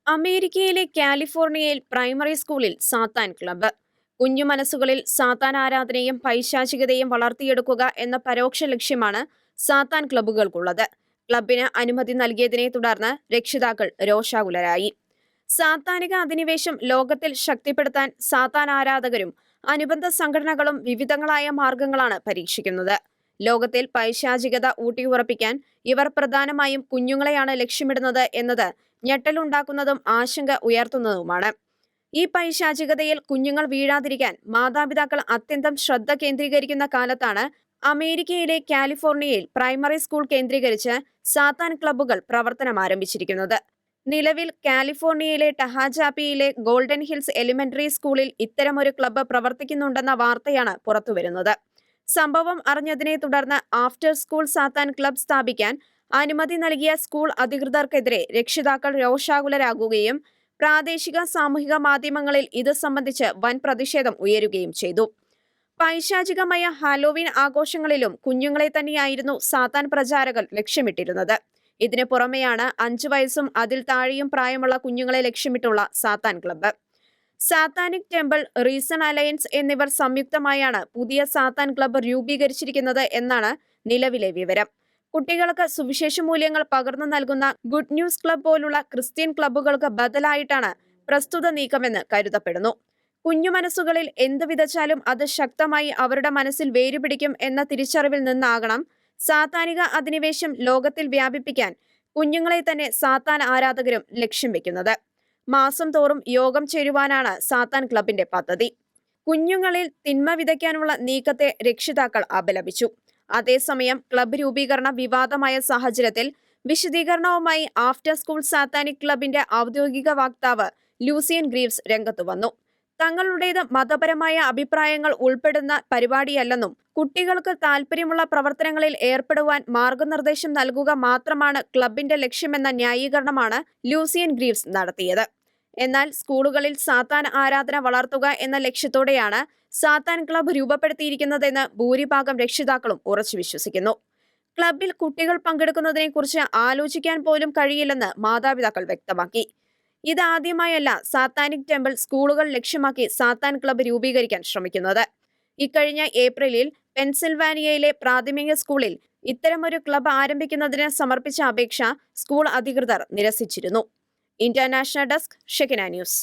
അമേരിക്കയിലെ കാലിഫോർണിയയിൽ പ്രൈമറി സ്കൂളിൽ സാത്താൻ ക്ലബ്ബ്. കുഞ്ഞു മനസ്സുകളിൽ സാത്താൻ ആരാധനയും പൈശാചികതയും വളർത്തിയെടുക്കുക എന്ന പരോക്ഷ ലക്ഷ്യമാണ് സാത്താൻ ക്ലബ്ബുകൾക്കുള്ളത്. ക്ലബിന് അനുമതി നൽകിയതിനെ തുടർന്ന് രക്ഷിതാക്കൾ രോഷാകുലരായി. സാത്താനിക അധിനിവേശം ലോകത്തിൽ ശക്തിപ്പെടുത്താൻ സാത്താൻ ആരാധകരും അനുബന്ധ സംഘടനകളും വിവിധങ്ങളായ മാർഗങ്ങളാണ് പരീക്ഷിക്കുന്നത്. ലോകത്തിൽ പൈശാചികത ഊട്ടിയുറപ്പിക്കാൻ ഇവർ പ്രധാനമായും കുഞ്ഞുങ്ങളെയാണ് ലക്ഷ്യമിടുന്നത് എന്നത് ഞെട്ടലുണ്ടാക്കുന്നതും ആശങ്ക ഉയർത്തുന്നതുമാണ്. ഈ പൈശാചികതയിൽ കുഞ്ഞുങ്ങൾ വീഴാതിരിക്കാൻ മാതാപിതാക്കൾ അത്യന്തം ശ്രദ്ധ കേന്ദ്രീകരിക്കുന്ന കാലത്താണ് അമേരിക്കയിലെ കാലിഫോർണിയയിൽ പ്രൈമറി സ്കൂൾ കേന്ദ്രീകരിച്ച് സാത്താൻ ക്ലബ്ബുകൾ പ്രവർത്തനം ആരംഭിച്ചിരിക്കുന്നത്. നിലവിൽ കാലിഫോർണിയയിലെ ടഹാജാപ്പിയിലെ ഗോൾഡൻ ഹിൽസ് എലിമെന്ററി സ്കൂളിൽ ഇത്തരമൊരു ക്ലബ്ബ് പ്രവർത്തിക്കുന്നുണ്ടെന്ന വാർത്തയാണ് പുറത്തുവരുന്നത്. സംഭവം അറിഞ്ഞതിനെ തുടർന്ന് ആഫ്റ്റർ സ്കൂൾ സാത്താൻ ക്ലബ്ബ് സ്ഥാപിക്കാൻ അനുമതി നൽകിയ സ്കൂൾ അധികൃതർക്കെതിരെ രക്ഷിതാക്കൾ രോഷാകുലരാകുകയും പ്രാദേശിക സാമൂഹിക മാധ്യമങ്ങളിൽ ഇത് സംബന്ധിച്ച് വൻ പ്രതിഷേധം ഉയരുകയും ചെയ്തു. പൈശാചികമായ ഹാലോവീൻ ആഘോഷങ്ങളിലും കുഞ്ഞുങ്ങളെ തന്നെയായിരുന്നു സാത്താൻ പ്രചാരകർ ലക്ഷ്യമിട്ടിരുന്നത്. ഇതിനു പുറമെയാണ് 5 വയസ്സും അതിൽ താഴെയും പ്രായമുള്ള കുഞ്ഞുങ്ങളെ ലക്ഷ്യമിട്ടുള്ള സാത്താൻ club. Satanic temple, reason alliance എന്നിവർ സംയുക്തമായാണ് പുതിയ സാത്താൻ ക്ലബ്ബ് രൂപീകരിച്ചിരിക്കുന്നത് എന്നാണ് നിലവിലെ വിവരം. കുട്ടികൾക്ക് സുവിശേഷ മൂല്യങ്ങൾ പകർന്നു നൽകുന്ന ഗുഡ് ന്യൂസ് ക്ലബ്ബ് പോലുള്ള ക്രിസ്ത്യൻ ക്ലബ്ബുകൾക്ക് ബദലായിട്ടാണ് പ്രസ്തുത നീക്കമെന്ന് കരുതപ്പെടുന്നു. കുഞ്ഞു മനസ്സുകളിൽ എന്ത് വിതച്ചാലും അത് ശക്തമായി അവരുടെ മനസ്സിൽ വേരുപിടിക്കും എന്ന തിരിച്ചറിവിൽ നിന്നാകണം സാത്താനിക അധിനിവേശം ലോകത്തിൽ വ്യാപിപ്പിക്കാൻ കുഞ്ഞുങ്ങളെ തന്നെ സാത്താൻ ആരാധകരും ലക്ഷ്യം വെക്കുന്നത്. മാസം തോറും യോഗം ചേരുവാനാണ് സാത്താൻ ക്ലബിന്റെ പദ്ധതി. കുഞ്ഞുങ്ങളിൽ തിന്മ വിതയ്ക്കാനുള്ള നീക്കത്തെ രക്ഷിതാക്കൾ അപലപിച്ചു. അതേസമയം ക്ലബ്ബ് രൂപീകരണ വിവാദമായ സാഹചര്യത്തിൽ വിശദീകരണവുമായി ആഫ്റ്റർ സ്കൂൾ സാത്താനിക് ക്ലബിന്റെ ഔദ്യോഗിക വക്താവ് ലൂസിയൻ ഗ്രീവ്സ് രംഗത്തു വന്നു. തങ്ങളുടേത് മതപരമായ അഭിപ്രായങ്ങൾ ഉൾപ്പെടുന്ന പരിപാടിയല്ലെന്നും കുട്ടികൾക്ക് താൽപ്പര്യമുള്ള പ്രവർത്തനങ്ങളിൽ ഏർപ്പെടുവാൻ മാർഗനിർദ്ദേശം നൽകുക മാത്രമാണ് ക്ലബിന്റെ ലക്ഷ്യമെന്ന ന്യായീകരണമാണ് ലൂസിയൻ ഗ്രീവ്സ് നടത്തിയത്. എന്നാൽ സ്കൂളുകളിൽ സാത്താൻ ആരാധന വളർത്തുക എന്ന ലക്ഷ്യത്തോടെയാണ് സാത്താൻ ക്ലബ്ബ് രൂപപ്പെടുത്തിയിരിക്കുന്നതെന്ന് ഭൂരിഭാഗം രക്ഷിതാക്കളും ഉറച്ചു വിശ്വസിക്കുന്നു. ക്ലബിൽ കുട്ടികൾ പങ്കെടുക്കുന്നതിനെക്കുറിച്ച് ആലോചിക്കാൻ പോലും കഴിയില്ലെന്ന് മാതാപിതാക്കൾ വ്യക്തമാക്കി. ഇതാദ്യമായല്ല സാത്താനിക് ടെമ്പിൾ സ്കൂളുകൾ ലക്ഷ്യമാക്കി സാത്താൻ ക്ലബ്ബ് രൂപീകരിക്കാൻ ശ്രമിക്കുന്നത്. ഇക്കഴിഞ്ഞ ഏപ്രിലിൽ പെൻസിൽവാനിയയിലെ പ്രാഥമിക സ്കൂളിൽ ഇത്തരമൊരു ക്ലബ്ബ് ആരംഭിക്കുന്നതിന് സമർപ്പിച്ച അപേക്ഷ സ്കൂൾ അധികൃതർ നിരസിച്ചിരുന്നു. International desk, Shekinah news.